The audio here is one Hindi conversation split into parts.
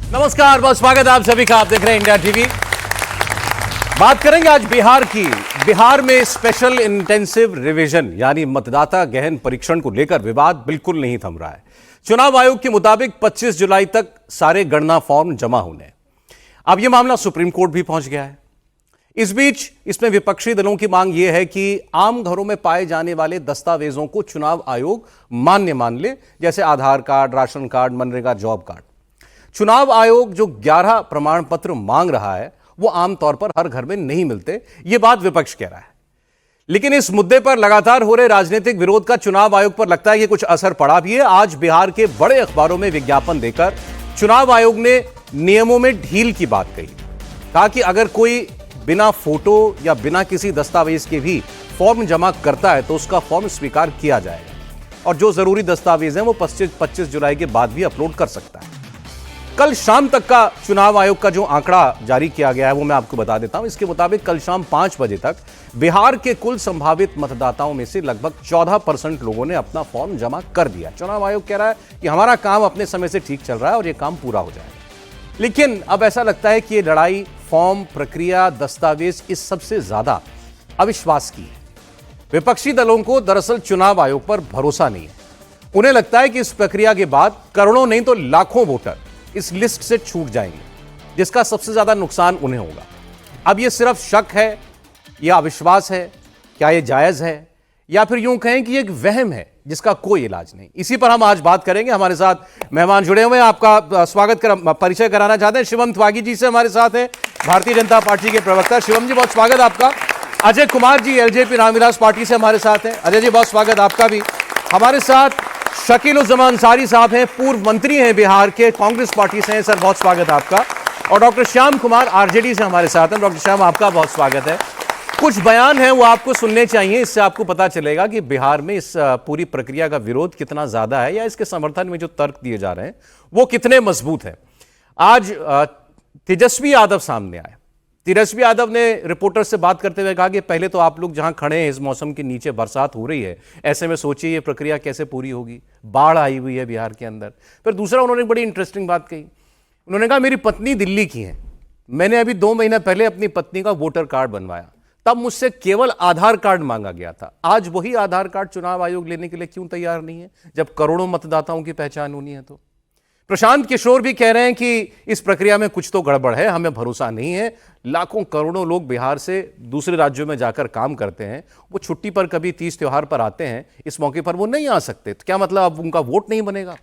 नमस्कार, बहुत स्वागत है आप सभी का। आप देख रहे हैं इंडिया टीवी। बात करेंगे आज बिहार की। बिहार में स्पेशल इंटेंसिव रिवीजन यानी मतदाता गहन परीक्षण को लेकर विवाद बिल्कुल नहीं थम रहा है। चुनाव आयोग के मुताबिक 25 जुलाई तक सारे गणना फॉर्म जमा होने। अब यह मामला सुप्रीम कोर्ट भी पहुंच गया है। इस बीच इसमें विपक्षी दलों की मांग यह है कि आम घरों में पाए जाने वाले दस्तावेजों को चुनाव आयोग मान्य मान ले, जैसे आधार कार्ड, राशन कार्ड, मनरेगा जॉब कार्ड। चुनाव आयोग जो 11 प्रमाण पत्र मांग रहा है वो आमतौर पर हर घर में नहीं मिलते, ये बात विपक्ष कह रहा है। लेकिन इस मुद्दे पर लगातार हो रहे राजनीतिक विरोध का चुनाव आयोग पर लगता है कि कुछ असर पड़ा भी है। आज बिहार के बड़े अखबारों में विज्ञापन देकर चुनाव आयोग ने नियमों में ढील की बात कही। कहा कि अगर कोई बिना फोटो या बिना किसी दस्तावेज के भी फॉर्म जमा करता है तो उसका फॉर्म स्वीकार किया जाएगा और जो जरूरी दस्तावेज हैं वो 25 जुलाई के बाद भी अपलोड कर सकता है। कल शाम तक का चुनाव आयोग का जो आंकड़ा जारी किया गया है वो मैं आपको बता देता हूं। इसके मुताबिक कल शाम 5 बजे तक बिहार के कुल संभावित मतदाताओं में से लगभग 14% लोगों ने अपना फॉर्म जमा कर दिया। चुनाव आयोग कह रहा है कि हमारा काम अपने समय से ठीक चल रहा है और यह काम पूरा हो जाएगा। लेकिन अब ऐसा लगता है कि यह लड़ाई फॉर्म, प्रक्रिया, दस्तावेज इस सबसे ज्यादा अविश्वास की है। विपक्षी दलों को दरअसल चुनाव आयोग पर भरोसा नहीं है। उन्हें लगता है कि इस प्रक्रिया के बाद करोड़ों नहीं तो लाखों वोटर इस लिस्ट से छूट जाएंगे, जिसका सबसे ज्यादा नुकसान उन्हें होगा। अब यह सिर्फ शक है या अविश्वास है, क्या यह जायज है, या फिर यूं कहें कि एक वहम है जिसका कोई इलाज नहीं। इसी पर हम आज बात करेंगे। हमारे साथ मेहमान जुड़े हुए हैं। आपका स्वागत परिचय कराना चाहते हैं। शिवम त्यागी जी से हमारे साथ हैं, भारतीय जनता पार्टी के प्रवक्ता। शिवम जी, बहुत स्वागत आपका। अजय कुमार जी एलजेपी रामविलास पार्टी से हमारे साथ हैं। अजय जी, बहुत स्वागत आपका भी। हमारे साथ शकील-उज़्ज़मान अंसारी साहब हैं, पूर्व मंत्री हैं बिहार के, कांग्रेस पार्टी से हैं। सर, बहुत स्वागत आपका। और डॉक्टर श्याम कुमार आरजेडी से हमारे साथ हैं। डॉक्टर श्याम, आपका बहुत स्वागत है। कुछ बयान हैं वो आपको सुनने चाहिए, इससे आपको पता चलेगा कि बिहार में इस पूरी प्रक्रिया का विरोध कितना ज्यादा है या इसके समर्थन में जो तर्क दिए जा रहे हैं वो कितने मजबूत हैं। आज तेजस्वी यादव सामने आए। तेजस्वी यादव ने रिपोर्टर से बात करते हुए कहा कि पहले तो आप लोग जहां खड़े हैं इस मौसम के नीचे बरसात हो रही है, ऐसे में सोचिए ये प्रक्रिया कैसे पूरी होगी। बाढ़ आई हुई है बिहार के अंदर। फिर दूसरा उन्होंने बड़ी इंटरेस्टिंग बात कही। उन्होंने कहा मेरी पत्नी दिल्ली की है, मैंने अभी 2 महीना पहले अपनी पत्नी का वोटर कार्ड बनवाया, तब मुझसे केवल आधार कार्ड मांगा गया था। आज वही आधार कार्ड चुनाव आयोग लेने के लिए क्यों तैयार नहीं है, जब करोड़ों मतदाताओं की पहचान होनी है। तो प्रशांत किशोर भी कह रहे हैं कि इस प्रक्रिया में कुछ तो गड़बड़ है, हमें भरोसा नहीं है। लाखों करोड़ों लोग बिहार से दूसरे राज्यों में जाकर काम करते हैं, वो छुट्टी पर कभी 30 त्योहार पर आते हैं, इस मौके पर वो नहीं आ सकते, तो क्या मतलब अब उनका वोट नहीं बनेगा।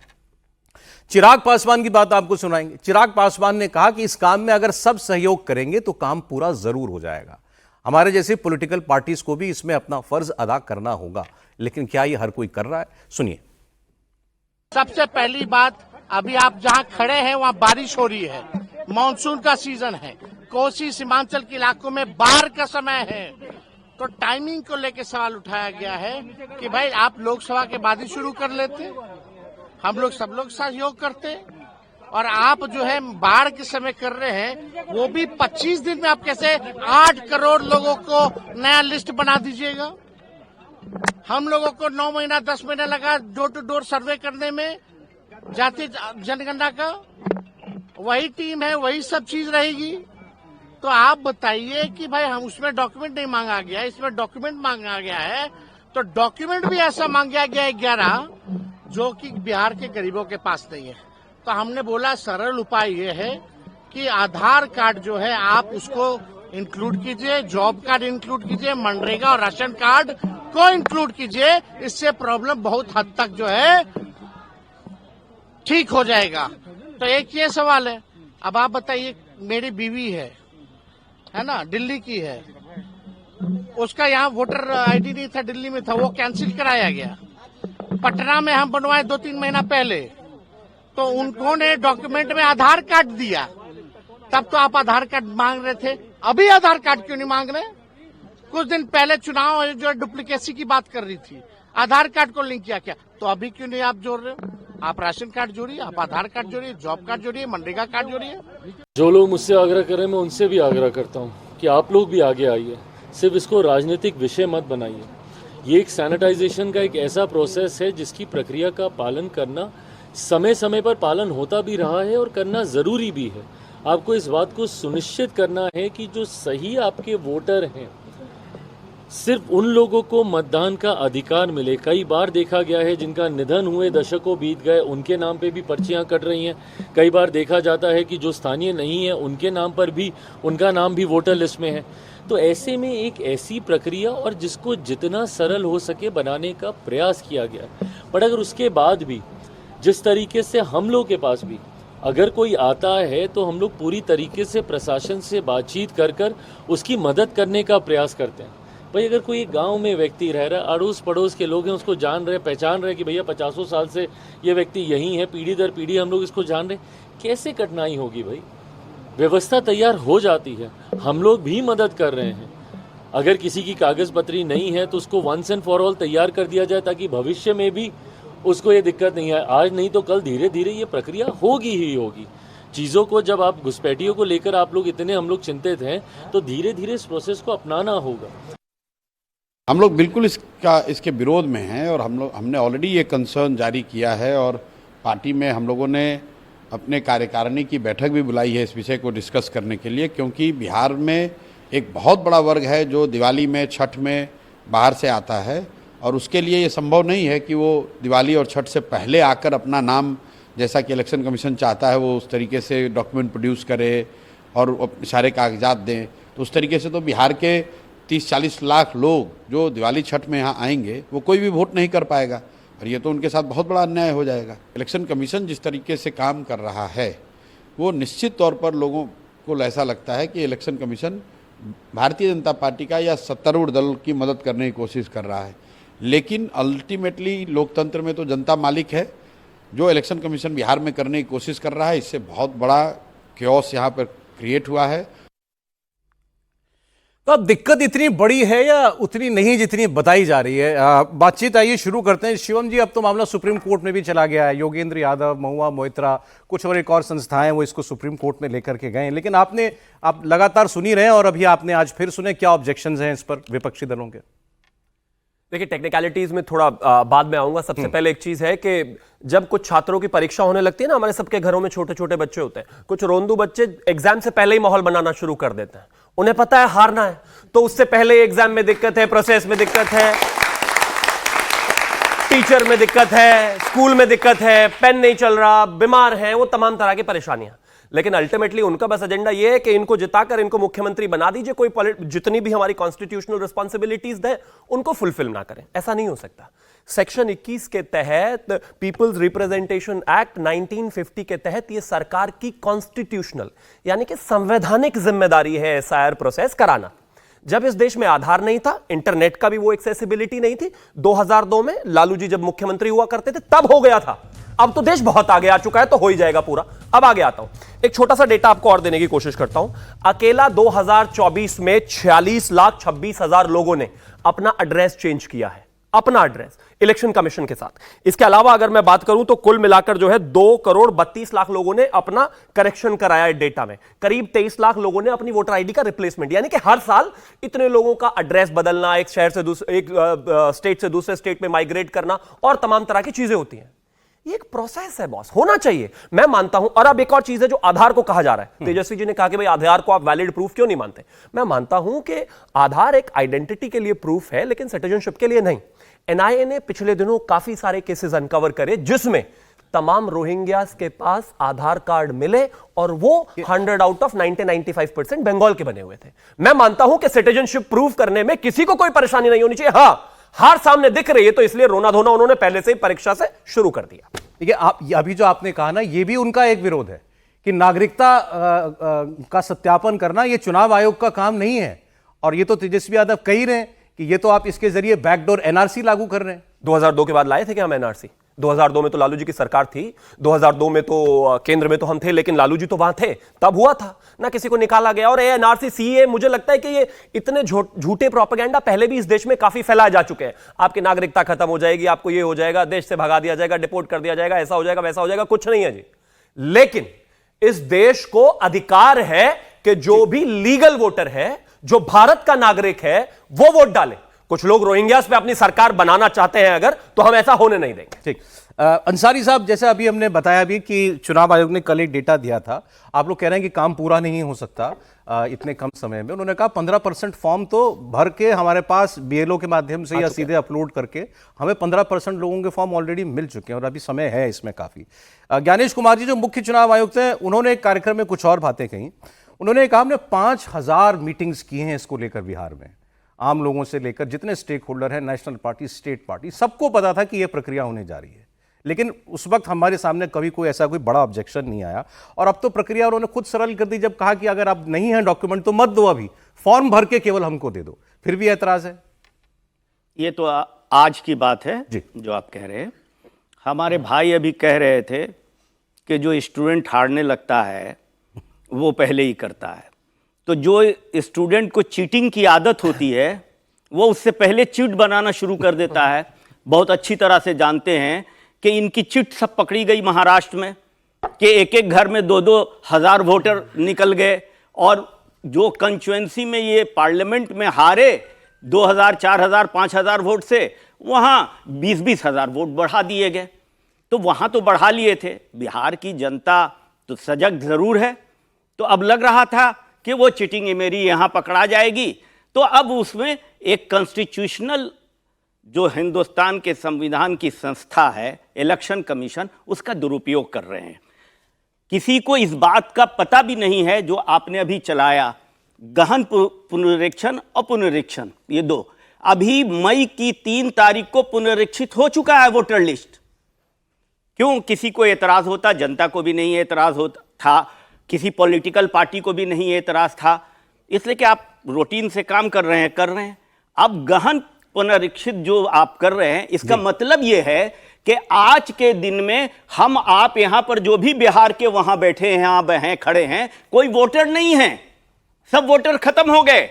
चिराग पासवान की बात आपको सुनाएंगे। चिराग पासवान ने कहा कि इस काम में अगर सब सहयोग करेंगे तो काम पूरा जरूर हो जाएगा। हमारे जैसे पॉलिटिकल पार्टीज को भी इसमें अपना फर्ज अदा करना होगा, लेकिन क्या ये हर कोई कर रहा है? सुनिए। सबसे पहली बात, अभी आप जहां खड़े हैं वहां बारिश हो रही है, मानसून का सीजन है, कोसी सीमांचल के इलाकों में बाढ़ का समय है, तो टाइमिंग को लेकर सवाल उठाया गया है कि भाई आप लोकसभा के बाद ही शुरू कर लेते, हम लोग सब लोग सहयोग करते, और आप जो है बाढ़ के समय कर रहे हैं, वो भी 25 दिन में आप कैसे 8 करोड़ लोगों को नया लिस्ट बना दीजिएगा। हम लोगों को 9 महीना 10 महीना लगा डोर टू डोर सर्वे करने में, जातीय जनगणना का। वही टीम है, वही सब चीज रहेगी। तो आप बताइए कि भाई हम उसमें डॉक्यूमेंट नहीं मांगा गया, इसमें डॉक्यूमेंट मांगा गया है, तो डॉक्यूमेंट भी ऐसा मांगा गया है 11 जो कि बिहार के गरीबों के पास नहीं है। तो हमने बोला सरल उपाय ये है कि आधार कार्ड जो है आप उसको इंक्लूड कीजिए, जॉब कार्ड इंक्लूड कीजिए, मनरेगा और राशन कार्ड को इंक्लूड कीजिए। इससे प्रॉब्लम बहुत हद तक जो है ठीक हो जाएगा। तो एक ये सवाल है। अब आप बताइए, मेरी बीवी है ना, दिल्ली की है, उसका यहाँ वोटर आईडी नहीं था, दिल्ली में था, वो कैंसिल कराया गया। पटना में हम बनवाए 2-3 महीना पहले, तो उन्होंने डॉक्यूमेंट में आधार कार्ड दिया, तब तो आप आधार कार्ड मांग रहे थे, अभी आधार कार्ड क्यों नहीं मांग रहे? कुछ दिन पहले चुनाव जो डुप्लीकेसी की बात कर रही थी, आधार कार्ड को लिंक किया क्या, तो अभी क्यों नहीं आप जोड़ रहे हो? आप राशन कार्ड जोड़िए, आप आधार कार्ड जोड़िए, जॉब कार्ड जोड़िए, मनरेगा कार्ड जोड़िए। जो लोग मुझसे आग्रह करें मैं उनसे भी आग्रह करता हूं कि आप लोग भी आगे आइए, सिर्फ इसको राजनीतिक विषय मत बनाइए। ये एक सैनिटाइजेशन का एक ऐसा प्रोसेस है जिसकी प्रक्रिया का पालन करना समय समय पर पालन होता भी रहा है और करना ज़रूरी भी है। आपको इस बात को सुनिश्चित करना है कि जो सही आपके वोटर हैं, सिर्फ उन लोगों को मतदान का अधिकार मिले। कई बार देखा गया है जिनका निधन हुए, दशकों बीत गए, उनके नाम पे भी पर्चियां कट रही हैं। कई बार देखा जाता है कि जो स्थानीय नहीं है उनके नाम पर भी, उनका नाम भी वोटर लिस्ट में है। तो ऐसे में एक ऐसी प्रक्रिया और जिसको जितना सरल हो सके बनाने का प्रयास किया गया है। पर अगर उसके बाद भी जिस तरीके से हम लोग के पास भी अगर कोई आता है तो हम लोग पूरी तरीके से प्रशासन से बातचीत कर कर उसकी मदद करने का प्रयास करते हैं। भाई अगर कोई गांव में व्यक्ति रह रहा है, अड़ोस पड़ोस के लोग हैं, उसको जान रहे, पहचान रहे कि भैया 50 साल से ये व्यक्ति यहीं है, पीढ़ी दर पीढ़ी हम लोग इसको जान रहे, कैसे कठिनाई होगी भाई? व्यवस्था तैयार हो जाती है, हम लोग भी मदद कर रहे हैं। अगर किसी की कागज पत्री नहीं है तो उसको वंस एंड फॉर ऑल तैयार कर दिया जाए ताकि भविष्य में भी उसको ये दिक्कत नहीं है। आज नहीं तो कल धीरे धीरे ये प्रक्रिया होगी ही होगी। चीज़ों को जब आप घुसपैठियों को लेकर आप लोग इतने हम लोग चिंतित हैं तो धीरे धीरे इस प्रोसेस को अपनाना होगा। हम लोग बिल्कुल इसके विरोध में हैं और हमने ऑलरेडी ये कंसर्न जारी किया है और पार्टी में हम लोगों ने अपने कार्यकारिणी की बैठक भी बुलाई है इस विषय को डिस्कस करने के लिए, क्योंकि बिहार में एक बहुत बड़ा वर्ग है जो दिवाली में, छठ में बाहर से आता है और उसके लिए ये संभव नहीं है कि वो दिवाली और छठ से पहले आकर अपना नाम, जैसा कि इलेक्शन कमीशन चाहता है, वो उस तरीके से डॉक्यूमेंट प्रोड्यूस करे और सारे कागजात दें। तो उस तरीके से तो बिहार के 30-40 लाख लोग जो दिवाली छठ में यहाँ आएंगे वो कोई भी वोट नहीं कर पाएगा और ये तो उनके साथ बहुत बड़ा अन्याय हो जाएगा। इलेक्शन कमीशन जिस तरीके से काम कर रहा है वो निश्चित तौर पर लोगों को ऐसा लगता है कि election commission Bharatiya Janata party का या सत्तारूढ़ दल की मदद करने की कोशिश कर रहा है, लेकिन अल्टीमेटली लोकतंत्र में तो जनता मालिक है। जो इलेक्शन कमीशन बिहार में करने की कोशिश कर रहा है, इससे बहुत बड़ा क्योस यहाँ पर क्रिएट हुआ है। तो अब दिक्कत इतनी बड़ी है या उतनी नहीं जितनी बताई जा रही है? बातचीत आइए शुरू करते हैं। शिवम जी, अब तो मामला सुप्रीम कोर्ट में भी चला गया है। योगेंद्र यादव, महुआ मोइत्रा, कुछ और एक और संस्थाएं वो इसको सुप्रीम कोर्ट में लेकर के गए, लेकिन आप लगातार सुनी रहे हैं और अभी आपने आज फिर सुने। क्या ऑब्जेक्शंस हैं इस पर विपक्षी दलों के? देखिए, टेक्निकलिटीज में थोड़ा बाद में आऊंगा। सबसे पहले एक चीज है कि जब कुछ छात्रों की परीक्षा होने लगती है ना, हमारे सबके घरों में छोटे छोटे बच्चे होते हैं, कुछ रोंदू बच्चे एग्जाम से पहले ही माहौल बनाना शुरू कर देते हैं। उन्हें पता है हारना है, तो उससे पहले एग्जाम में दिक्कत है, प्रोसेस में दिक्कत है, टीचर में दिक्कत है, स्कूल में दिक्कत है, पेन नहीं चल रहा, बीमार है, वो तमाम तरह की परेशानियां। लेकिन अल्टीमेटली उनका बस एजेंडा यह है कि इनको जिताकर इनको मुख्यमंत्री बना दीजिए, कोई जितनी भी हमारी कॉन्स्टिट्यूशनल रिस्पॉन्सिबिलिटीज है उनको फुलफिल ना करें। ऐसा नहीं हो सकता। सेक्शन 21 के तहत, पीपल्स रिप्रेजेंटेशन एक्ट 1950 के तहत ये सरकार की कॉन्स्टिट्यूशनल यानी कि संवैधानिक जिम्मेदारी है एसआईआर प्रोसेस कराना। जब इस देश में आधार नहीं था, इंटरनेट का भी वो एक्सेसिबिलिटी नहीं थी, 2002 में लालू जी जब मुख्यमंत्री हुआ करते थे तब हो गया था। अब तो देश बहुत आगे आ चुका है, तो हो ही जाएगा पूरा। अब आगे आता हूं, एक छोटा सा डेटा आपको और देने की कोशिश करता हूं। अकेला 2024 में 46,26,000 लोगों ने अपना एड्रेस चेंज किया है, अपना एड्रेस इलेक्शन कमीशन के साथ। इसके अलावा अगर मैं बात करूं तो कुल मिलाकर जो है 2,32,00,000 लोगों ने अपना करेक्शन कराया है डेटा में। करीब 23 लाख लोगों ने अपनी वोटर आईडी का रिप्लेसमेंट, यानी कि हर साल इतने लोगों का एड्रेस बदलना, एक शहर से दूसरे, एक स्टेट से दूसरे स्टेट में माइग्रेट करना और तमाम तरह की चीजें होती हैं। ये एक प्रोसेस है बॉस, होना चाहिए, मैं मानता हूं। और अब एक और चीज है जो आधार को कहा जा रहा है। तेजस्वी जी ने कहा कि भाई आधार को आप वैलिड प्रूफ क्यों नहीं मानते? मैं मानता हूं कि आधार एक आइडेंटिटी के लिए प्रूफ है, लेकिन सिटीजनशिप के लिए नहीं। एनआईए ने पिछले दिनों काफी सारे केसेस अनकवर करे जिसमें तमाम रोहिंग्यास के पास आधार कार्ड मिले और वो 100 आउट ऑफ 95% बंगाल के बने हुए थे। मैं मानता हूं कि सिटीजनशिप प्रूफ करने में किसी को कोई परेशानी नहीं होनी चाहिए। हां, हार सामने दिख रही है तो इसलिए रोना धोना उन्होंने पहले से ही परीक्षा से शुरू कर दिया। देखिए, आप अभी जो आपने कहा ना, ये भी उनका एक विरोध है कि नागरिकता का सत्यापन करना ये चुनाव आयोग का काम नहीं है। और ये तो तेजस्वी यादव कह ही रहे हैं कि ये तो आप इसके जरिए बैकडोर एनआरसी लागू कर रहे हैं। 2002 के बाद लाए थे क्या हम एनआरसी? 2002 में तो लालू जी की सरकार थी, 2002 में तो केंद्र में तो हम थे, लेकिन लालू जी तो वहां थे, तब हुआ था ना, किसी को निकाला गया। और एनआरसी सीए, मुझे लगता है कि ये इतने झूठे प्रोपेगेंडा पहले भी इस देश में काफी फैलाए जा चुके हैं। आपकी नागरिकता खत्म हो जाएगी, आपको ये हो जाएगा, देश से भगा दिया जाएगा, डिपोर्ट कर दिया जाएगा, ऐसा हो जाएगा, वैसा हो जाएगा। कुछ नहीं है जी। लेकिन इस देश को अधिकार है कि जो भी लीगल वोटर है, जो भारत का नागरिक है, वो वोट डाले। कुछ लोग रोहिंग्यास पे अपनी सरकार बनाना चाहते हैं अगर, तो हम ऐसा होने नहीं देंगे। ठीक, अंसारी साहब, जैसे अभी हमने बताया भी कि चुनाव आयोग ने कल एक डेटा दिया था, आप लोग कह रहे हैं कि काम पूरा नहीं हो सकता इतने कम समय में। उन्होंने कहा 15% फॉर्म तो भर के हमारे पास बीएलओ के माध्यम से या सीधे अपलोड करके हमें 15% लोगों के फॉर्म ऑलरेडी मिल चुके हैं और अभी समय है इसमें काफी। ज्ञानेश कुमार जी जो मुख्य चुनाव आयुक्त हैं, उन्होंने एक कार्यक्रम में कुछ और बातें कही। उन्होंने कहा हमने 5000 मीटिंग्स की हैं इसको लेकर बिहार में, आम लोगों से लेकर जितने स्टेक होल्डर हैं, नेशनल पार्टी, स्टेट पार्टी, सबको पता था कि यह प्रक्रिया होने जा रही है, लेकिन उस वक्त हमारे सामने कभी कोई ऐसा कोई बड़ा ऑब्जेक्शन नहीं आया। और अब तो प्रक्रिया उन्होंने खुद सरल कर दी, जब कहा कि अगर आप नहीं है डॉक्यूमेंट तो मत दो, अभी फॉर्म भर के केवल हमको दे दो, फिर भी ऐतराज है। ये तो आज की बात है जी। जो आप कह रहे हैं। हमारे भाई अभी कह रहे थे कि जो स्टूडेंट हारने लगता है वो पहले ही करता है, तो जो स्टूडेंट को चीटिंग की आदत होती है वो उससे पहले चिट बनाना शुरू कर देता है। बहुत अच्छी तरह से जानते हैं कि इनकी चिट सब पकड़ी गई महाराष्ट्र में, कि एक एक घर में 2-2 हजार वोटर निकल गए, और जो कंस्टिट्यूएंसी में ये पार्लियामेंट में हारे 2000, 4000, 5000 वोट से, वहाँ 20-20 हजार वोट बढ़ा दिए गए। तो वहाँ तो बढ़ा लिए थे। बिहार की जनता तो सजग जरूर है, तो अब लग रहा था कि वो चीटिंग मेरी यहाँ पकड़ा जाएगी, तो अब उसमें एक कॉन्स्टिट्यूशनल जो हिंदुस्तान के संविधान की संस्था है इलेक्शन कमीशन, उसका दुरुपयोग कर रहे हैं। किसी को इस बात का पता भी नहीं है जो आपने अभी चलाया, गहन पुनरीक्षण और पुनरीक्षण, ये दो। अभी मई की 3 तारीख को पुनरीक्षित हो चुका है वोटर लिस्ट। क्यों किसी को एतराज होता? जनता को भी नहीं एतराज होता था, किसी पॉलिटिकल पार्टी को भी नहीं एतराज था, इसलिए कि आप रूटीन से काम कर रहे हैं। अब गहन पुनरीक्षित जो आप कर रहे हैं, इसका मतलब यह है कि आज के दिन में हम आप यहां पर जो भी बिहार के वहां बैठे हैं, यहां हैं, खड़े हैं, कोई वोटर नहीं है, सब वोटर खत्म हो गए।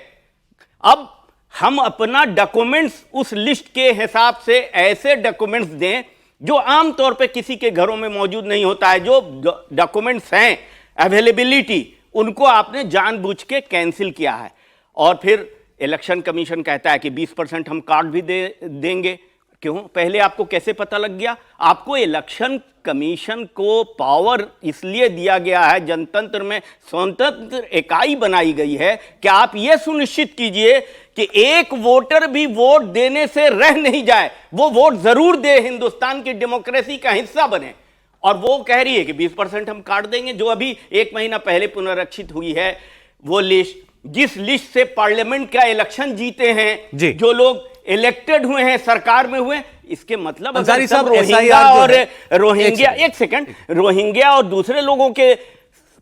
अब हम अपना डॉक्यूमेंट्स उस लिस्ट के हिसाब से ऐसे डॉक्यूमेंट्स दें जो आमतौर पे किसी के घरों में मौजूद नहीं होता है। जो डॉक्यूमेंट्स हैं अवेलेबिलिटी, उनको आपने जानबूझ के कैंसिल किया है। और फिर इलेक्शन कमीशन कहता है कि 20% हम कार्ड भी देंगे। क्यों? पहले आपको कैसे पता लग गया? आपको इलेक्शन कमीशन को पावर इसलिए दिया गया है, जनतंत्र में स्वतंत्र इकाई बनाई गई है कि आप यह सुनिश्चित कीजिए कि एक वोटर भी वोट देने से रह नहीं जाए, वो वोट जरूर दे, हिंदुस्तान की डेमोक्रेसी का हिस्सा बने। और वो कह रही है कि 20% हम काट देंगे। जो अभी 1 महीना पहले पुनरीक्षित हुई है वो लिस्ट, जिस लिस्ट से पार्लियामेंट का इलेक्शन जीते हैं, जो लोग इलेक्टेड हुए हैं, सरकार में हुए, इसके मतलब अगर सब रोहिंग्या और रोहिंग्या, एक सेकंड, रोहिंग्या और दूसरे लोगों के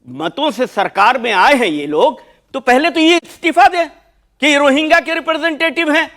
मतों से सरकार में आए हैं ये लोग, तो पहले तो ये इस्तीफा दें कि ये रोहिंग्या के रिप्रेजेंटेटिव हैं।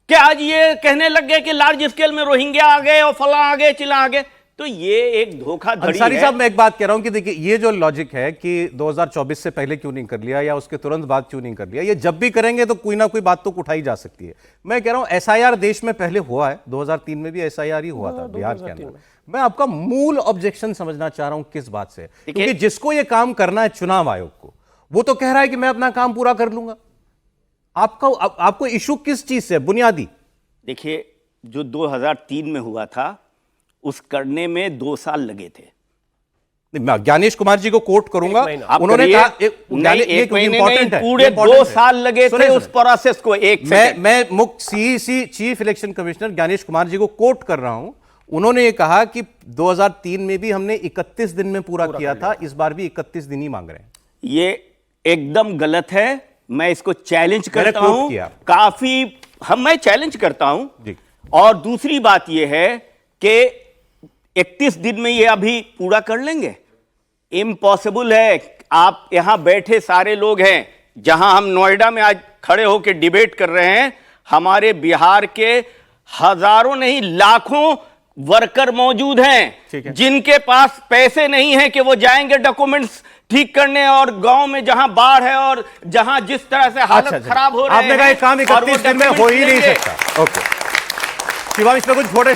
कि आज ये कहने लग गए कि लार्ज स्केल में रोहिंग्या आ गए और फला आ गए, चिला आ गए, तो ये एक धोखाधड़ी है। अंसारी साहब, मैं एक बात कह रहा हूं कि देखिए, ये जो लॉजिक है कि 2024 से पहले क्यों नहीं कर लिया या उसके तुरंत बाद क्यों नहीं कर लिया, ये जब भी करेंगे तो कोई ना कोई बात तो उठाई जा सकती है। मैं कह रहा हूं एसआईआर देश में पहले हुआ है, 2003 में भी एसआईआर ही हुआ था बिहार के अंदर। मैं आपका मूल ऑब्जेक्शन समझना चाह रहा हूं किस बात से, क्योंकि जिसको ये काम करना है चुनाव आयोग को, वो तो कह रहा है कि मैं अपना काम पूरा कर लूंगा। आपको इशू किस चीज से बुनियादी? देखिए, जो 2003 में हुआ था उस करने में 2 साल लगे थे। मैं ज्ञानेश कुमार जी को कोट करूंगा, उन्होंने कहा एक महीने में पूरे 2 साल लगे थे उस प्रोसेस को। मैं मुख्य CEC chief election commissioner Gyanesh Kumar ji को कोट कर रहा हूं। उन्होंने ये कहा कि 2003 में भी हमने 31 दिन में पूरा किया था, इस बार भी 31 दिन ही मांग रहे हैं। ये एकदम गलत है। मैं इसको चैलेंज करता हूं, काफी मैं चैलेंज करता हूं। और दूसरी बात यह है कि 31 दिन में ये अभी पूरा कर लेंगे? इम्पॉसिबल है। आप यहां बैठे सारे लोग हैं, जहां हम नोएडा में आज खड़े होकर डिबेट कर रहे हैं, हमारे बिहार के हजारों नहीं लाखों वर्कर मौजूद हैं, जिनके पास पैसे नहीं है कि वो जाएंगे डॉक्यूमेंट्स ठीक करने, और गांव में जहां बाढ़ है और जहां जिस तरह से हालत खराब हो रही है, आपने कहा काम 31 दिन में हो ही नहीं सकता। ओके शिवाम, इसमें कुछ थोड़े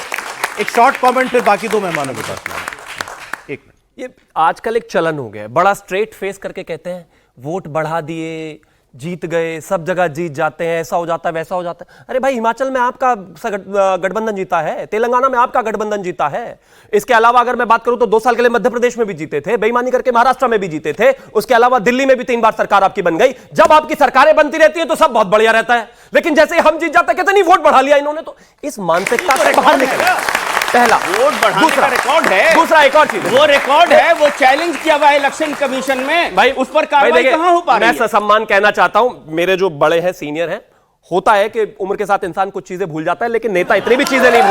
एक शॉर्ट कमेंट, फिर बाकी 2 मेहमानों के पास। एक मिनट, ये आजकल एक चलन हो गया है, बड़ा स्ट्रेट फेस करके कहते हैं वोट बढ़ा दिए, जीत गए, सब जगह जीत जाते हैं, ऐसा हो जाता है वैसा हो जाता है। अरे भाई, हिमाचल में आपका गठबंधन जीता है, तेलंगाना में आपका गठबंधन जीता है। इसके अलावा अगर मैं बात करूं तो 2 साल के लिए मध्य प्रदेश में भी जीते थे, बेईमानी करके महाराष्ट्र में भी जीते थे। उसके अलावा दिल्ली में भी 3 बार सरकार आपकी बन गई। जब आपकी सरकारें बनती रहती है तो सब बहुत बढ़िया रहता है, लेकिन जैसे ही हम जीत जाते हैं, कितनी वोट बढ़ा लिया इन्होंने। तो इस मानसिकता से बाहर निकले। पहला वोट बढ़ाने का रिकॉर्ड है। दूसरा एक और चीज, वो रिकॉर्ड है, वो चैलेंज किया हुआ इलेक्शन कमीशन में भाई, उस पर कार्रवाई कहां हो पा रही है? मैं ससम्मान कहना चाहता हूं, मेरे जो बड़े हैं, सीनियर हैं, होता है कि उम्र के साथ इंसान कुछ चीजें भूल जाता है, लेकिन नेता इतनी भी चीजें नहीं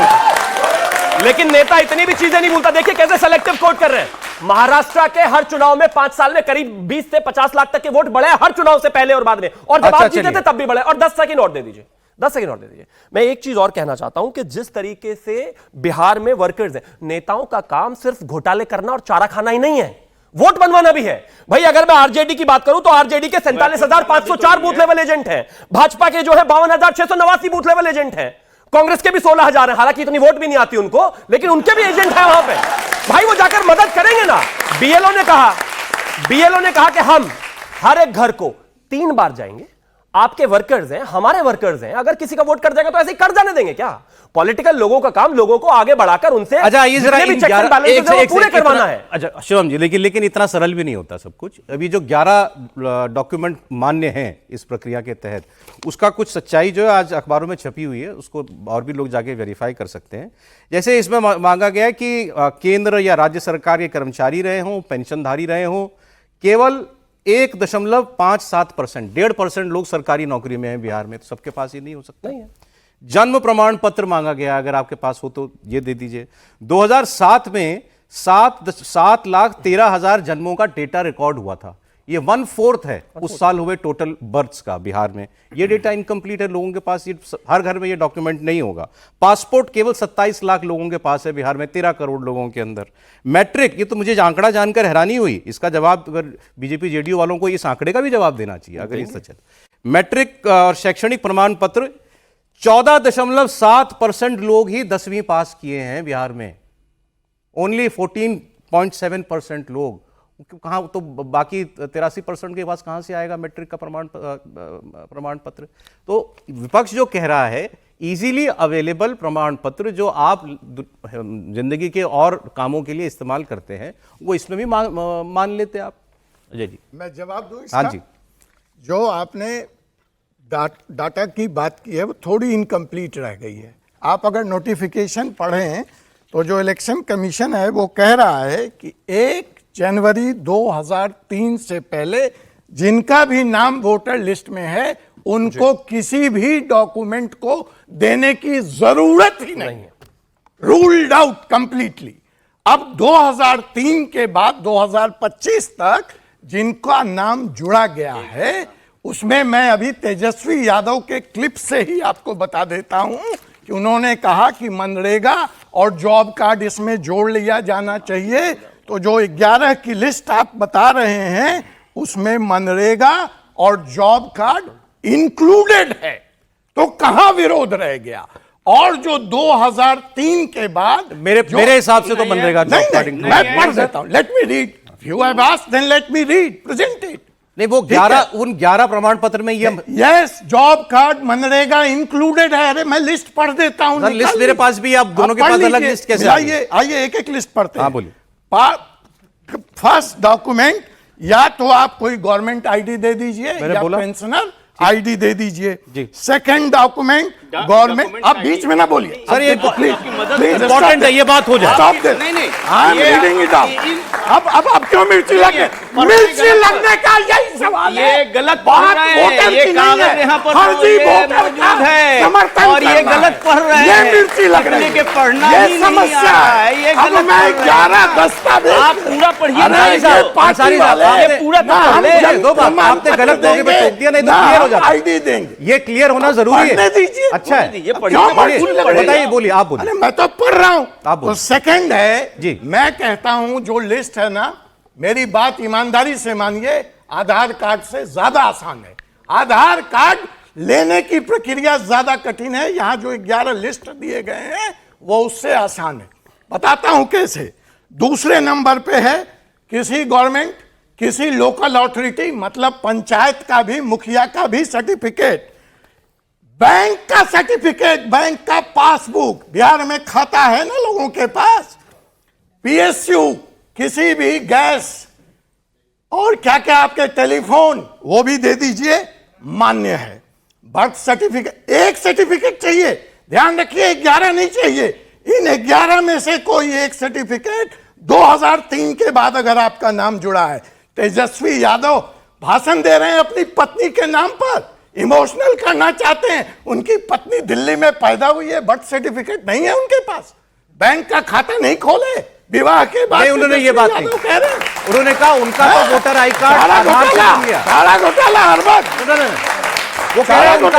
भूलता। देखिए कैसे सेलेक्टिव कोट कर रहे हैं। महाराष्ट्र के हर चुनाव में 5 साल में करीब 20 से 50 लाख तक के वोट बढ़े, हर चुनाव से पहले और बाद में, और जब आप जीते थे तब भी बढ़े। और 10 सेकंड और दे दीजिए, 10 सेकंड और दे दीजिए। मैं एक चीज और कहना चाहता हूं कि जिस तरीके से बिहार में वर्कर्स हैं, नेताओं का काम सिर्फ घोटाले करना और चारा खाना ही नहीं है, वोट बनवाना भी है। भाई अगर मैं आरजेडी की बात करूं तो आरजेडी के 47,504 बूथ लेवल एजेंट हैं, भाजपा के जो है 52,689 बूथ लेवल एजेंट हैं, कांग्रेस के भी 16,000 हैं। हालांकि इतनी वोट भी नहीं आती उनको, लेकिन उनके भी एजेंट हैं वहां पे। भाई वो जाकर मदद करेंगे ना। बीएलओ ने कहा कि हम हर एक घर को 3 बार जाएंगे। आपके वर्कर्स हैं, हमारे वर्कर्स हैं, अगर किसी का वोट कट जाएगा तो ऐसे ही कर जाने देंगे क्या? पॉलिटिकल लोगों का काम लोगों को आगे बढ़ाकर उनसे अच्छा, ये जरा पूरे करवाना है। अच्छा शिवम जी, लेकिन इतना सरल भी नहीं होता सब कुछ। अभी जो 11 डॉक्यूमेंट मान्य हैं इस प्रक्रिया के तहत, उसका कुछ सच्चाई जो है आज अखबारों में छपी हुई है, उसको और भी लोग जाके वेरीफाई कर सकते हैं। जैसे इसमें मांगा गया है कि केंद्र या राज्य सरकार के कर्मचारी रहे हों, पेंशनधारी रहे हों, केवल 1.57%, 1.5% लोग सरकारी नौकरी में हैं बिहार में, तो सबके पास ये नहीं हो सकता है। जन्म प्रमाण पत्र मांगा गया, अगर आपके पास हो तो ये दे दीजिए। 2007 में 7,13,000 जन्मों का डेटा रिकॉर्ड हुआ था, ये 1/4 है उस साल हुए टोटल बर्थ्स का बिहार में। ये डेटा इनकम्प्लीट है, लोगों के पास ये हर घर में ये डॉक्यूमेंट नहीं होगा। पासपोर्ट केवल 27 लाख लोगों के पास है बिहार में, 13 करोड़ लोगों के अंदर। मैट्रिक, ये तो मुझे आंकड़ा जानकर हैरानी हुई, इसका जवाब अगर बीजेपी जेडीयू वालों को इस आंकड़े का भी जवाब देना चाहिए अगर ये सच है। मैट्रिक और शैक्षणिक प्रमाण पत्र 14.7% लोग ही 10वीं पास किए हैं बिहार में, ओनली 14.7% लोग। कहाँ तो बाकी 83% के पास कहाँ से आएगा मैट्रिक का प्रमाण पत्र? तो विपक्ष जो कह रहा है इजीली अवेलेबल प्रमाण पत्र जो आप जिंदगी के और कामों के लिए इस्तेमाल करते हैं, वो इसमें भी मान लेते आप। अजय जी, मैं जवाब दूं इसका? हाँ जी। जो आपने डाटा की बात की है वो थोड़ी इनकम्प्लीट रह गई है। आप अगर नोटिफिकेशन पढ़ें तो जो इलेक्शन कमीशन है वो कह रहा है कि 1 जनवरी 2003 से पहले जिनका भी नाम वोटर लिस्ट में है उनको किसी भी डॉक्यूमेंट को देने की जरूरत ही नहीं है, रूल्ड आउट कंप्लीटली। अब 2003 के बाद 2025 तक जिनका नाम जुड़ा गया है, उसमें मैं अभी तेजस्वी यादव के क्लिप से ही आपको बता देता हूं कि उन्होंने कहा कि मनरेगा और जॉब कार्ड इसमें जोड़ लिया जाना चाहिए। तो जो 11 की लिस्ट आप बता रहे हैं उसमें मनरेगा और जॉब कार्ड इंक्लूडेड है, तो कहां विरोध रह गया? और जो 2003 के बाद मेरे हिसाब से तो मनरेगा जॉब कार्ड इंक्लूडेड। मैं पढ़ देता हूं, let me read, you have asked then let me read, present it. नहीं, वो 11 प्रमाण पत्र में ये यस, जॉब कार्ड मनरेगा इंक्लूडेड है। अरे मैं लिस्ट पढ़ देता हूं, लिस्ट मेरे पास भी, आप दोनों के पास अलग लिस्ट कैसे? आइए एक एक लिस्ट पढ़ते हैं। हाँ बोलिए। फर्स्ट डॉक्यूमेंट, या तो आप कोई गवर्नमेंट आईडी दे दीजिए या पेंशनर आईडी दे दीजिए। सेकंड डॉक्यूमेंट गवर्नमेंट, आप बीच में ना बोलिए सर, ये इंपॉर्टेंट है, ये बात हो जाए। नहीं, I am reading it out. अब क्यों मिर्ची लगे? मिर्ची लगने का यही सवाल है। ये गलत पढ़ रहे हैं, ये कागज यहाँ पर मौजूद है और ये गलत पढ़ रहे हैं। ये मिर्ची लग रही है, पढ़ना ये समस्या है। ये गलत। मैं 11 दस्तावेज आप पूरा पढ़िए, ये पूरा आपने गलत मौके पे टोक दिया, नहीं तो क्लियर हो जाता। आईडी देंगे, ये क्लियर होना जरूरी है। अच्छा है, ये बताइए, बोलिए, आप बोलिए। मैं तो पढ़ रहा हूं। आप बोलिए। तो सेकंड है जी, मैं कहता हूं जो लिस्ट है ना, मेरी बात ईमानदारी से मानिए, आधार कार्ड से ज्यादा आसान है। आधार कार्ड लेने की प्रक्रिया ज्यादा कठिन है, यहां जो 11 लिस्ट दिए गए हैं वो उससे आसान है। बताता हूं कैसे। दूसरे नंबर पे है किसी गवर्नमेंट, किसी लोकल अथॉरिटी मतलब पंचायत का भी, मुखिया का भी सर्टिफिकेट, बैंक का सर्टिफिकेट, बैंक का पासबुक, बिहार में खाता है ना लोगों के पास, पीएसयू, किसी भी गैस और क्या क्या आपके टेलीफोन, वो भी दे दीजिए, मान्य है। बर्थ सर्टिफिकेट, एक सर्टिफिकेट चाहिए, ध्यान रखिए 11 नहीं चाहिए, इन 11 में से कोई एक सर्टिफिकेट 2003 के बाद अगर आपका नाम जुड़ा है। तेजस्वी यादव भाषण दे रहे हैं अपनी पत्नी के नाम पर, इमोशनल करना चाहते हैं, उनकी पत्नी दिल्ली में पैदा हुई है, बर्थ सर्टिफिकेट नहीं है उनके पास, बैंक का खाता नहीं खोले, विवाह के बाद उन्होंने ये बात नहीं कह रहे हैं। उन्होंने कहा उनका तो वोटर आई कार्ड आधार से बन गया। सारा घोटाला हर वक्त वो कह रहे हैं उनका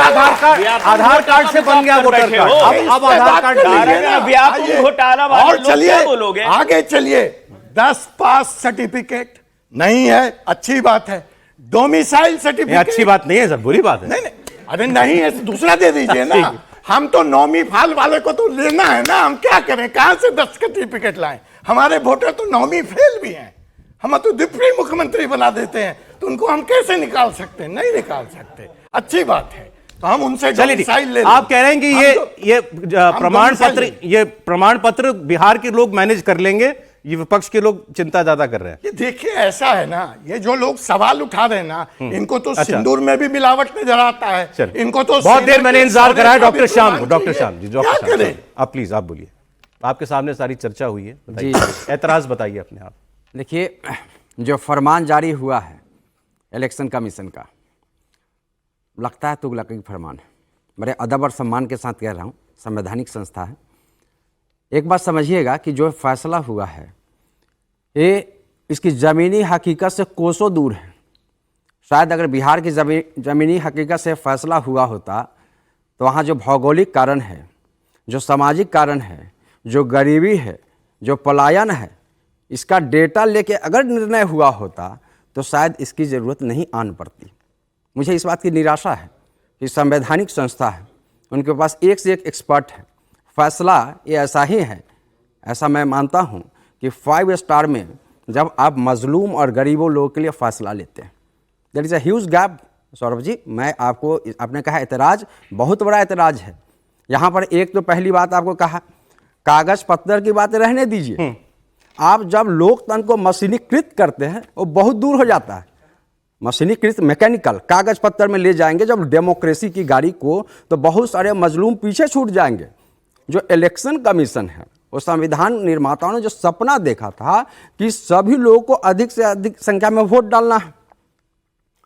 आधार कार्ड से बन गया वोटर कार्ड, अब आधार कार्ड आइए, घोटाला और चलिए आगे चलिए। 10 पास सर्टिफिकेट नहीं है, अच्छी बात है। डोमिसाइल सर्टिफिकेट अच्छी बात नहीं है सर, बुरी बात है। नहीं, अरे नहीं है, दूसरा दे दीजिए ना। हम तो नौवीं फाल वाले को तो लेना है ना, हम क्या करें, कहां से 10 सर्टिफिकेट लाएं? हमारे वोटर तो नौवीं फेल भी हैं, हम तो डिप्टी मुख्यमंत्री बना देते हैं, तो उनको हम कैसे निकाल सकते हैं? नहीं निकाल सकते। अच्छी बात है, तो हम उनसे डोमिसाइल ले लें। आप कह रहे हैं कि ये प्रमाण पत्र बिहार के लोग मैनेज कर लेंगे, ये विपक्ष के लोग चिंता ज्यादा कर रहे हैं। ये देखिए ऐसा है ना, ये जो लोग सवाल उठा रहे हैं ना, इनको तो सिंदूर में भी मिलावट नजर आता है, इनको तो बहुत देर मैंने इंतजार करा है। डॉक्टर श्याम जी, डॉक्टर क्या श्याम आप प्लीज आप बोलिए, आपके सामने सारी चर्चा हुई है, एतराज बताइए अपने आप। देखिए, जो फरमान जारी हुआ है इलेक्शन कमीशन का, लगता है तुगलकी फरमान है। बड़े अदब और सम्मान के साथ कह रहा हूँ, संवैधानिक संस्था है। एक बात समझिएगा कि जो फैसला हुआ है ये इसकी ज़मीनी हकीकत से कोसों दूर है। शायद अगर बिहार की ज़मीनी हकीकत से फैसला हुआ होता तो वहाँ जो भौगोलिक कारण है, जो सामाजिक कारण है, जो गरीबी है, जो पलायन है, इसका डेटा लेके अगर निर्णय हुआ होता तो शायद इसकी ज़रूरत नहीं आन पड़ती। मुझे इस बात की निराशा है कि संवैधानिक संस्था है, उनके पास एक से एक एक्सपर्ट है, फैसला ये ऐसा ही है। ऐसा मैं मानता हूँ कि 5 स्टार में जब आप मजलूम और गरीबों लोगों के लिए फ़ैसला लेते हैं, there is a huge gap. Saurabh ji, मैं आपको, आपने कहा एतराज़, बहुत बड़ा एतराज़ है यहाँ पर। एक तो पहली बात आपको कहा, कागज़ पत्थर की बात रहने दीजिए, आप जब लोकतंत्र को मशीनीकृत करते हैं वो बहुत दूर हो जाता है। मशीनीकृत मैकेनिकल कागज़ पत्थर में ले जाएंगे जब डेमोक्रेसी की गाड़ी को, तो बहुत सारे मजलूम पीछे छूट जाएंगे। जो इलेक्शन कमीशन है, वो संविधान निर्माताओं ने जो सपना देखा था कि सभी लोगों को अधिक से अधिक संख्या में वोट डालना है,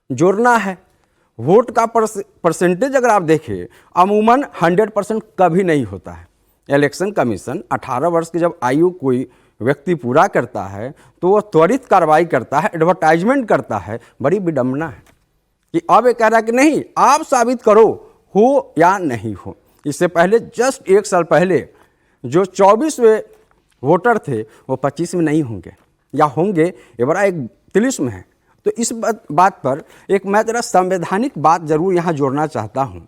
जोड़ना है, वोट का परसेंटेज अगर आप देखें अमूमन 100% कभी नहीं होता है। इलेक्शन कमीशन 18 वर्ष की जब आयु कोई व्यक्ति पूरा करता है तो वो त्वरित कार्रवाई करता है, एडवर्टाइजमेंट करता है। बड़ी विडम्बना है कि अब ये कह रहा है कि नहीं, आप साबित करो हो या नहीं हो। इससे पहले जस्ट 1 साल पहले जो 24वें वोटर थे वो 25 में नहीं होंगे या होंगे, ये बड़ा एक तिलिस्म है। तो इस बात पर एक मैं जरा संवैधानिक बात जरूर यहाँ जोड़ना चाहता हूँ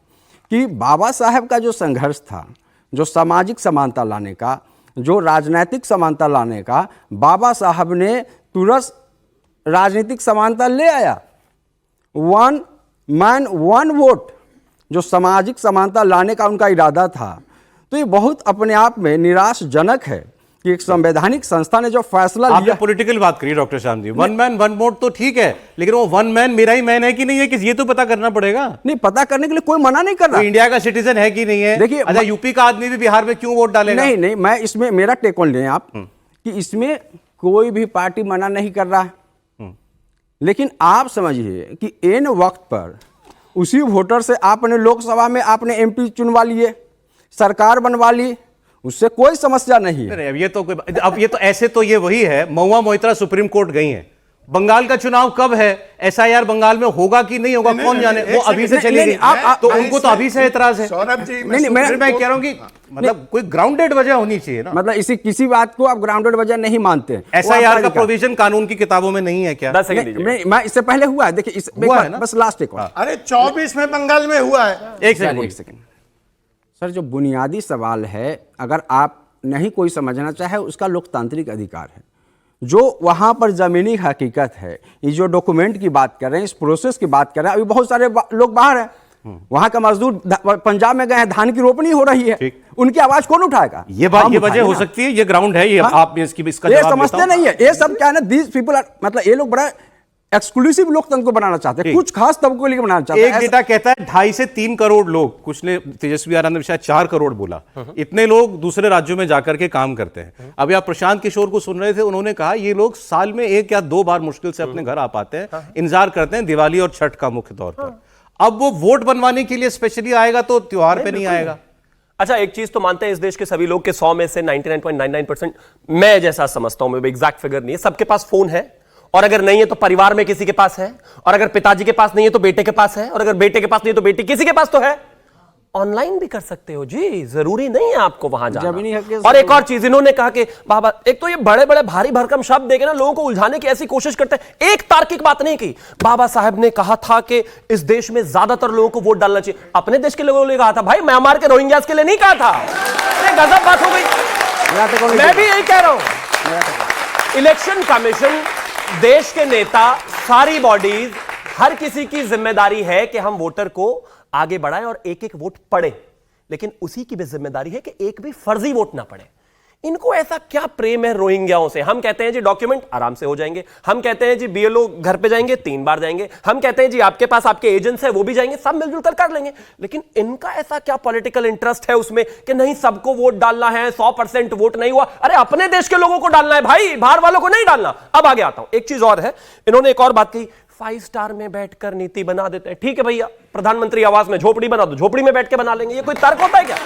कि बाबा साहब का जो संघर्ष था, जो सामाजिक समानता लाने का, जो राजनीतिक समानता लाने का, बाबा साहब ने तुरंत राजनीतिक समानता ले आया। 1 मैन 1 वोट, जो सामाजिक समानता लाने का उनका इरादा था। तो ये बहुत अपने आप में निराशजनक है कि एक संवैधानिक संस्था ने जो फैसला लिया। आपने पॉलिटिकल बात करी doctor Shyam ji, 1 man 1 vote तो ठीक है, लेकिन वो 1 मैन मेरा ही मैन है कि नहीं है, कि ये तो पता करना पड़ेगा। नहीं, पता करने के लिए कोई मना नहीं कर रहा, इंडिया का सिटीजन है कि नहीं है। देखिए, अच्छा, यूपी का आदमी भी बिहार में क्यों वोट डालेगा? नहीं, मैं इसमें मेरा टेक ऑन लें आप कि इसमें कोई भी पार्टी मना नहीं कर रहा है, लेकिन आप समझिए कि एन वक्त पर उसी वोटर से आपने लोकसभा में आपने एमपी चुनवा लिए, सरकार बनवा ली, उससे कोई समस्या नहीं है। अब ये तो ऐसे तो ये वही है, महुआ मोइत्रा सुप्रीम कोर्ट गई हैं। बंगाल का चुनाव कब है? एसआईआर बंगाल में होगा कि नहीं होगा कौन जाने, वो अभी से चली गई। तो उनको तो अभी से एतराज है। सौरभ जी, नहीं, मैं कह रहा हूं कि मतलब कोई ग्राउंडेड वजह होनी चाहिए ना। मतलब इसी किसी बात को आप ग्राउंडेड वजह नहीं मानते। एसआईआर का प्रोविजन कानून की किताबों में नहीं है क्या? 10 सेकंड दीजिए। मैं इससे पहले हुआ है, देखिए हुआ है ना? बस लास्ट एक अरे 24 में बंगाल में हुआ है। एक सेकंड सर, जो बुनियादी सवाल है, अगर आप नहीं कोई समझना चाहे, उसका लोकतांत्रिक अधिकार है। जो वहाँ पर ज़मीनी हकीकत है, ये जो डॉक्यूमेंट की बात कर रहे हैं, इस प्रोसेस की बात कर रहे हैं, अभी बहुत सारे लोग बाहर हैं, वहाँ का मजदूर पंजाब में गए हैं, धान की रोपनी हो रही है, उनकी आवाज कौन उठाएगा? ये बात, ये वजह हो सकती है, ये ग्राउंड है, ये आप इसका ये जवाब समझते नहीं है, ये सब क्या है ना, दीज पीपल मतलब ये लोग बड़ा एक्सक्लूसिव लोकतंत्र को बनाना चाहते हैं, कुछ खास तबकों के लिए बनाना चाहते हैं। एक डेटा कहता है 2.5 से 3 करोड़ लोग, कुछ ने तेजस्वी यादव ने शायद 4 करोड़ बोला, इतने लोग दूसरे राज्यों में जाकर के काम करते हैं। अभी आप प्रशांत किशोर को सुन रहे थे, उन्होंने कहा ये लोग साल में 1 या 2 बार मुश्किल से अपने घर आ पाते हैं, इंतजार करते हैं दिवाली और छठ का मुख्य तौर पर। अब वो वोट बनवाने के लिए स्पेशली आएगा तो त्योहार पे नहीं आएगा। अच्छा, एक चीज तो मानते हैं इस देश के सभी लोग के 100 में से 99.99%, मैं जैसा समझता हूं, मैं एग्जैक्ट फिगर नहीं है, सबके पास फोन है, और अगर नहीं है तो परिवार में किसी के पास है, और अगर पिताजी के पास नहीं है तो बेटे के पास है, और अगर बेटे के पास नहीं है तो बेटी किसी के पास तो है। ऑनलाइन भी कर सकते हो जी, जरूरी नहीं है आपको वहां जाना। और एक और चीज इन्होंने कहा कि बाबा, एक तो ये बड़े बड़े भारी भरकम शब्द देके ना लोगों को उलझाने की ऐसी कोशिश करते हैं, एक तार्किक बात नहीं की। बाबा साहब ने कहा था कि इस देश में ज्यादातर लोगों को वोट डालना चाहिए, अपने देश के लोगों ने कहा था, भाई म्यांमार के रोहिंग्यास के लिए नहीं कहा था। गजब बात हो गई। मैं भी यही कह रहा हूं, इलेक्शन कमीशन, देश के नेता, सारी बॉडीज, हर किसी की जिम्मेदारी है कि हम वोटर को आगे बढ़ाएं और एक एक वोट पड़े, लेकिन उसी की भी जिम्मेदारी है कि एक भी फर्जी वोट ना पड़े। इनको ऐसा क्या प्रेम है रोहिंग्याओं से? हम कहते हैं जी डॉक्यूमेंट आराम से हो जाएंगे, हम कहते हैं जी बीएलओ घर पे जाएंगे 3 बार जाएंगे, हम कहते हैं जी आपके पास आपके एजेंट्स है वो भी जाएंगे, सब मिलजुल कर लेंगे। लेकिन इनका ऐसा क्या पॉलिटिकल इंटरेस्ट है उसमें कि नहीं सबको वोट डालना है, 100% वोट नहीं हुआ, अरे अपने देश के लोगों को डालना है भाई, बाहर वालों को नहीं डालना। अब आगे आता हूं, एक चीज और है, इन्होंने एक और बात कही, 5 स्टार में बैठकर नीति बना देते हैं। ठीक है भैया, प्रधानमंत्री आवास में झोपड़ी बना दो, झोपड़ी में बैठ के बना लेंगे, ये कोई तर्क होता है क्या?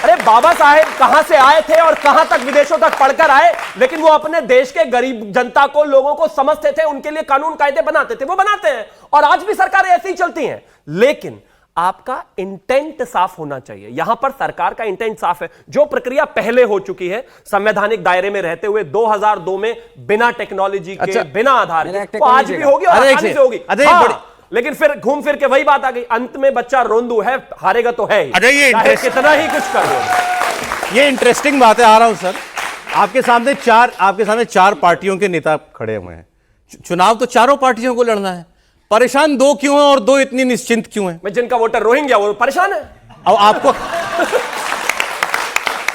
अरे बाबा साहेब कहां से आए थे और कहां तक विदेशों तक पढ़कर आए, लेकिन वो अपने देश के गरीब जनता को, लोगों को समझते थे, उनके लिए कानून कायदे बनाते थे, वो बनाते हैं, और आज भी सरकारें ऐसे ही चलती हैं। लेकिन आपका इंटेंट साफ होना चाहिए। यहां पर सरकार का इंटेंट साफ है। जो प्रक्रिया पहले हो चुकी है संवैधानिक दायरे में रहते हुए 2002 में बिना टेक्नोलॉजी के, बिना आधार के, वो आज भी होगी और आसानी से होगी। लेकिन फिर घूम फिर के वही बात आ गई, अंत में बच्चा रोंदू है, हारेगा तो है ही, चाहे कितना ही कुछ कर दो। ये इंटरेस्टिंग बात है, आ रहा हूं सर। आपके सामने 4 पार्टियों के नेता खड़े हुए हैं, चुनाव तो चारों पार्टियों को लड़ना है, परेशान 2 क्यों हैं और 2 इतनी निश्चिंत क्यों हैं? मैं जिनका वोटर रोहिंग्या वो परेशान है। अब आपको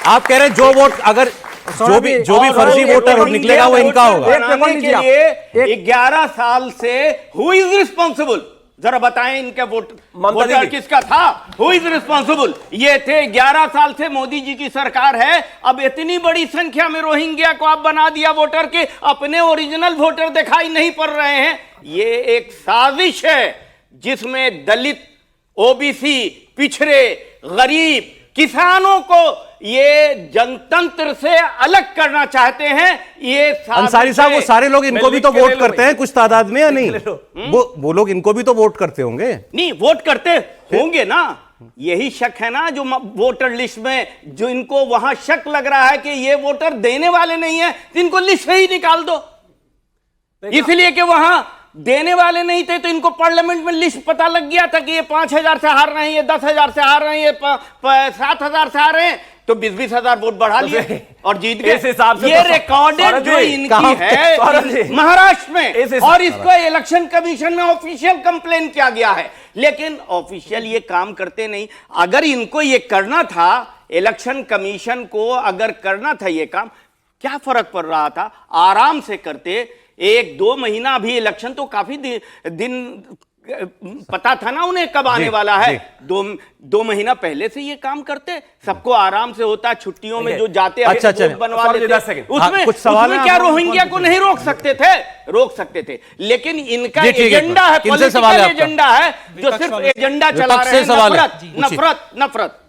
आप कह रहे हैं जो वोट अगर जो भी फर्जी वोटर निकलेगा वो इनका होगा। के लिए 11 साल से हु इज रिस्पॉन्सिबल, जरा बताएं इनके वोटर किसका था? Who is responsible? ये थे 11 साल से मोदी जी की सरकार है। अब इतनी बड़ी संख्या में रोहिंग्या को आप बना दिया वोटर के, अपने ओरिजिनल वोटर दिखाई नहीं पड़ रहे हैं। ये एक साजिश है जिसमें दलित, ओबीसी, पिछड़े, गरीब, किसानों को ये जनतंत्र से अलग करना चाहते हैं। ये अंसारी साहब, वो सारे लोग इनको भी तो वोट करते हैं कुछ तादाद में, या नहीं? वो लोग इनको भी तो वोट करते होंगे। नहीं, वोट करते होंगे ना, यही शक है ना जो वोटर लिस्ट में, जो इनको वहां शक लग रहा है कि ये वोटर देने वाले नहीं है, तो इनको लिस्ट से ही निकाल दो। इसलिए कि वहां देने वाले नहीं थे तो इनको पार्लियामेंट में लिस्ट पता लग गया था कि ये 5000 से हार रहे हैं, ये 10,000 से हार रहे हैं, ये 7,000 से हार रहे हैं, तो 20,000 वोट बढ़ा लिए और जीत गए। इस हिसाब से ये रिकॉर्डेड जो इनकी है महाराष्ट्र में, और इसको इलेक्शन कमीशन में ऑफिशियल कंप्लेन किया गया है, लेकिन ऑफिशियल ये काम करते नहीं। अगर इनको ये करना था, इलेक्शन कमीशन को अगर करना था ये काम, क्या फर्क पड़ रहा था? आराम से करते। 1-2 महीना भी, इलेक्शन तो काफी दिन पता था ना उन्हें कब आने वाला है, 2 महीना पहले से ये काम करते, सबको आराम से होता, छुट्टियों में जो जाते अच्छा, बनवा लेते। उसमें क्या रोहिंग्या को नहीं रोक सकते थे? रोक सकते थे, लेकिन इनका एजेंडा है, पॉलिटिकल एजेंडा है, जो सिर्फ एजेंडा चला रहे हैं, नफरत।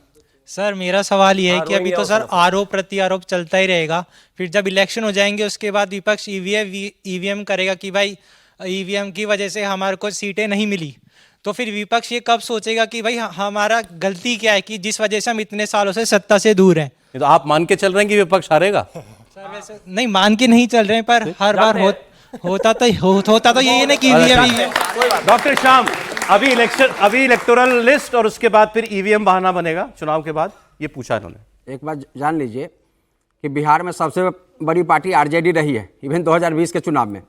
सर मेरा सवाल ये है कि अभी तो सर आरोप प्रत्यारोप चलता ही रहेगा, फिर जब इलेक्शन हो जाएंगे उसके बाद विपक्ष ईवीएम करेगा कि भाई ईवीएम की वजह से हमारे को सीटें नहीं मिली, तो फिर विपक्ष ये कब सोचेगा कि भाई हमारा गलती क्या है कि जिस वजह से हम इतने सालों से सत्ता से दूर हैं? तो आप मान के चल रहे हैं कि विपक्ष हारेगा? सर वैसे नहीं मान के नहीं चल रहे हैं, पर हर बार होता तो यही है ना कि ईवीएम। डॉक्टर श्याम, अभी इलेक्टोरल लिस्ट और उसके बाद फिर ईवीएम बहाना बनेगा चुनाव के बाद, ये पूछा इन्होंने। एक बात जान लीजिए, कि बिहार में सबसे बड़ी पार्टी आरजेडी रही है, इवन 2020 के चुनाव में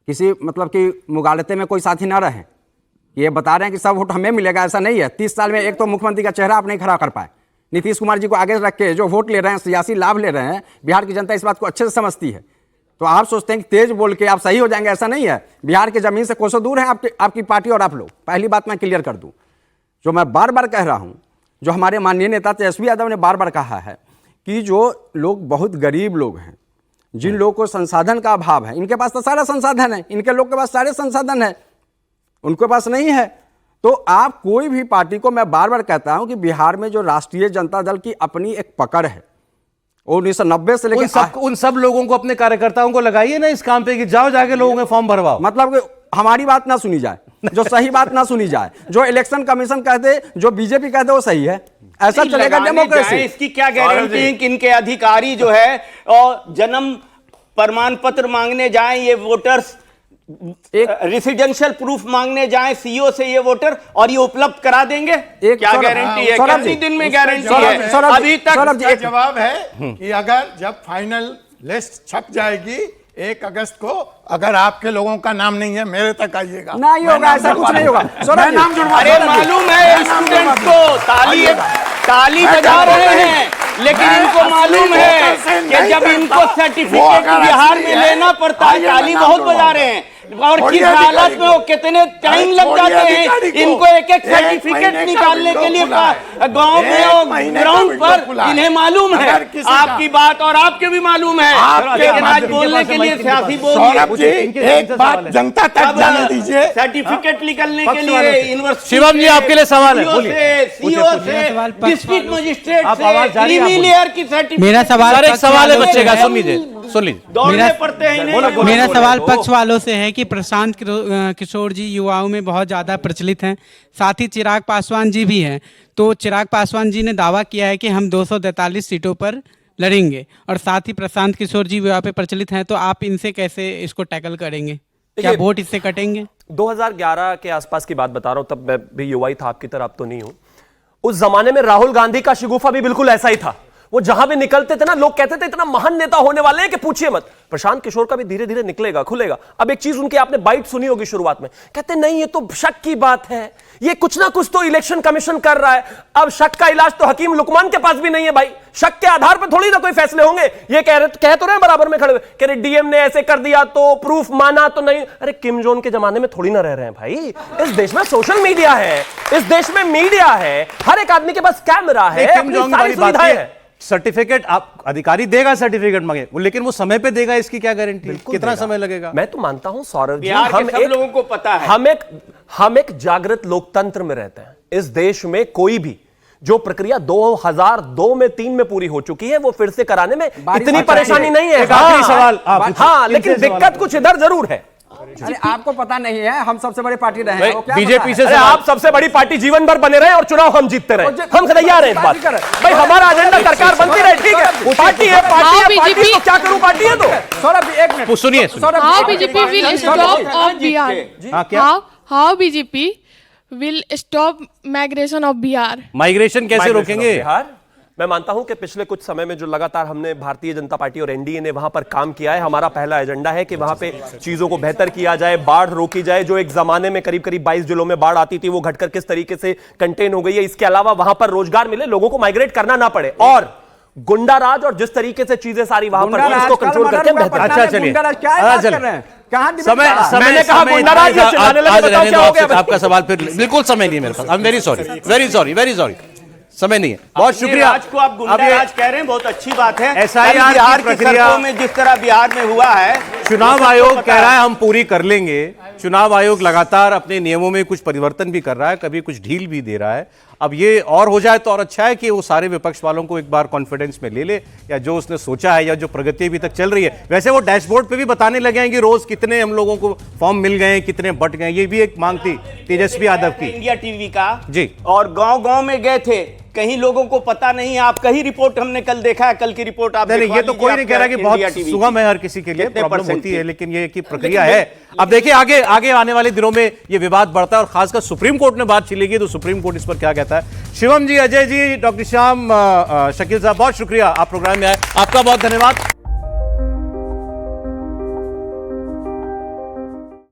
किसी मतलब कि मुगालते में कोई साथी ना रहे। ये बता रहे हैं कि सब वोट हमें मिलेगा, ऐसा नहीं है। 30 साल में एक तो मुख्यमंत्री का चेहरा आप नहीं खड़ा कर पाए। नीतीश कुमार जी को आगे रख के जो वोट ले रहे हैं, सियासी लाभ ले रहे हैं, बिहार की जनता इस बात को अच्छे से समझती है। तो आप सोचते हैं कि तेज बोल के आप सही हो जाएंगे, ऐसा नहीं है। बिहार की जमीन से कोसों दूर है आपकी पार्टी और आप लोग। पहली बात मैं क्लियर कर दूं, जो मैं बार बार कह रहा हूं, जो हमारे माननीय नेता तेजस्वी यादव ने बार बार कहा है कि जो लोग बहुत गरीब लोग हैं, जिन लोगों को संसाधन का अभाव है, इनके पास तो सारा संसाधन है, इनके लोग के पास सारे संसाधन है, उनके पास नहीं है। तो आप कोई भी पार्टी को, मैं बार बार कहता हूं कि बिहार में जो राष्ट्रीय जनता दल की अपनी एक पकड़ है, 1990 से लेकर उन सब लोगों को, अपने कार्यकर्ताओं को लगाइए ना इस काम पे कि जाओ जाके लोगों के फॉर्म भरवाओ। मतलब कि हमारी बात ना सुनी जाए, जो सही बात ना सुनी जाए, जो इलेक्शन कमीशन कहते, जो बीजेपी कहते वो सही है, ऐसा चलेगा डेमोक्रेसी। इसकी क्या गारंटी है कि इनके अधिकारी जो है और जन्म प्रमाण पत्र मांगने जाएं ये वोटर्स, रेसिडेंशियल प्रूफ मांगने जाएं सीओ से ये वोटर, और ये उपलब्ध करा देंगे? क्या गारंटी है? कितने दिन में गारंटी है? अभी तक जवाब है कि अगर जब फाइनल लिस्ट छप जाएगी 1 अगस्त को, अगर आपके लोगों का नाम नहीं है, मेरे तक आइएगा। नहीं होगा, ऐसा कुछ नहीं होगा। नाम जुड़वा, अरे मालूम है स्टूडेंट को, ताली बजा रहे हैं, लेकिन इनको मालूम है कि जब इनको सर्टिफिकेट बिहार में लेना पड़ता है, ताली बहुत बजा रहे हैं, और किस हालत में वो कितने टाइम लग जाते हैं इनको एक सर्टिफिकेट निकालने के लिए गांव में और ग्राउंड पर। इन्हें मालूम है आपकी बात, और आपके भी मालूम है, लेकिन आज बोलने के लिए सियासी बोल। एक बात जनता तक जाने दीजिए, सर्टिफिकेट निकलने के लिए यूनिवर्सिटी, शिवम जी आपके लिए सवाल है, सीओ से, डिस्ट्रिक्ट मजिस्ट्रेट से, क्रीमी लेयर की सर्टिफिकेट। मेरा सवाल एक सवाल है बच्चे का, सुन लीजिए। दौड़ने पड़ते हैं। मेरा सवाल पक्ष वालों से है कि प्रशांत किशोर जी युवाओं में बहुत ज़्यादा प्रचलित हैं, साथ ही चिराग पासवान जी भी हैं। तो चिराग पासवान जी ने दावा किया है कि हम 243 सीटों पर लड़ेंगे, और साथ ही प्रशांत किशोर जी युवा पे प्रचलित हैं। तो आप इनसे कैसे इसको टैकल करेंगे? क्या वोट इससे कटेंगे? 2011 के आसपास की बात बता रहा हूं, तब मैं भी युवा ही था आपकी तरह, अब तो नहीं हूं। उस जमाने में राहुल गांधी का शिगुफा भी बिल्कुल ऐसा ही था। वो जहां भी निकलते थे ना, लोग कहते थे इतना महान नेता होने वाले हैं कि पूछिए मत। प्रशांत किशोर का भी धीरे धीरे निकलेगा, खुलेगा। अब एक चीज उनकी आपने बाइट सुनी होगी शुरुआत में, कहते नहीं ये तो शक की बात है, ये कुछ ना कुछ तो इलेक्शन कमीशन कर रहा है। अब शक का इलाज तो हकीम लुकमान के पास भी नहीं है भाई। शक के आधार पर थोड़ी ना कोई फैसले होंगे। ये कह तो रहे बराबर में खड़े हुए, कह रहे डीएम ने ऐसे कर दिया तो प्रूफ माना तो नहीं। अरे किम जोन के जमाने में थोड़ी ना रह रहे हैं भाई। इस देश में सोशल मीडिया है, इस देश में मीडिया है, हर एक आदमी के पास कैमरा है, अपनी सारी सुविधाएं है। सर्टिफिकेट आप अधिकारी देगा, सर्टिफिकेट मांगे, लेकिन वो समय पे देगा, इसकी क्या गारंटी? कितना समय लगेगा? मैं तो मानता हूं सौरभ जी, हम सब लोगों को पता है, हम एक जागृत लोकतंत्र में रहते हैं। इस देश में कोई भी जो प्रक्रिया 2002 में 3 में पूरी हो चुकी है, वो फिर से कराने में इतनी परेशानी नहीं है। आखिरी सवाल हाँ, लेकिन दिक्कत कुछ इधर जरूर है। अरे आपको पता नहीं है, हम सबसे बड़ी पार्टी रहे हैं, बीजेपी से। आप सबसे बड़ी पार्टी जीवन भर बने रहे और चुनाव हम जीतते रहे, हम तैयार हैं इस बात। भाई हमारा एजेंडा सरकार बनती रहे, ठीक है। पार्टी है, पार्टी तो क्या करूं, पार्टी है तो। सौरभ जी 1 मिनट सुनिए। How BJP will stop of Bihar? How BJP will stop migration of Bihar? Migration कैसे रोकेंगे? बिहार, मैं मानता हूं कि पिछले कुछ समय में जो लगातार हमने भारतीय जनता पार्टी और एनडीए ने वहां पर काम किया है, हमारा पहला एजेंडा है कि वहां पे चीजों को बेहतर किया जाए, बाढ़ रोकी जाए। जो एक जमाने में करीब 22 जिलों में बाढ़ आती थी, वो घटकर किस तरीके से कंटेन हो गई है। इसके अलावा वहां पर रोजगार मिले, लोगों को माइग्रेट करना ना पड़े, और गुंडा राज और जिस तरीके से चीजें सारी वहां पर उसको कंट्रोल करके बेहतर। अच्छा चलिए, आपका सवाल फिर बिल्कुल समय नहीं है मेरे पास। I am very sorry, very sorry, समय नहीं है। बहुत शुक्रिया। आज को आप गुंडा राज कह रहे हैं, बहुत अच्छी बात है। एसआईआर बिहार की सड़कों में जिस तरह बिहार में हुआ है, चुनाव आयोग कह रहा है हम पूरी कर लेंगे। चुनाव आयोग लगातार अपने नियमों में कुछ परिवर्तन भी कर रहा है, कभी कुछ ढील भी दे रहा है। अब ये और हो जाए तो और अच्छा है कि वो सारे विपक्ष वालों को एक बार कॉन्फिडेंस में ले ले, या जो उसने सोचा है या जो प्रगति अभी तक चल रही है। वैसे वो डैशबोर्ड पे भी बताने लगे हैं कि रोज कितने हम लोगों को फॉर्म मिल गए, कितने बट गए। ये भी एक मांग थी तेजस्वी यादव की, इंडिया टीवी का जी। और गांव-गांव में गए थे, कहीं लोगों को पता नहीं है। आपका ही रिपोर्ट हमने कल देखा है, कल की रिपोर्ट आप नहीं, ये तो कोई नहीं कह रहा कि बहुत सुगम है, हर किसी के लिए प्रॉब्लम होती है, लेकिन ये की प्रक्रिया है। अब देखिए आगे आने वाले दिनों में ये विवाद बढ़ता है, और खासकर सुप्रीम कोर्ट ने बात छिलेगी तो सुप्रीम कोर्ट इस पर क्या कहता है। शिवम जी, अजय जी, डॉक्टर श्याम, शकील साहब, बहुत शुक्रिया आप प्रोग्राम में आए, आपका बहुत धन्यवाद।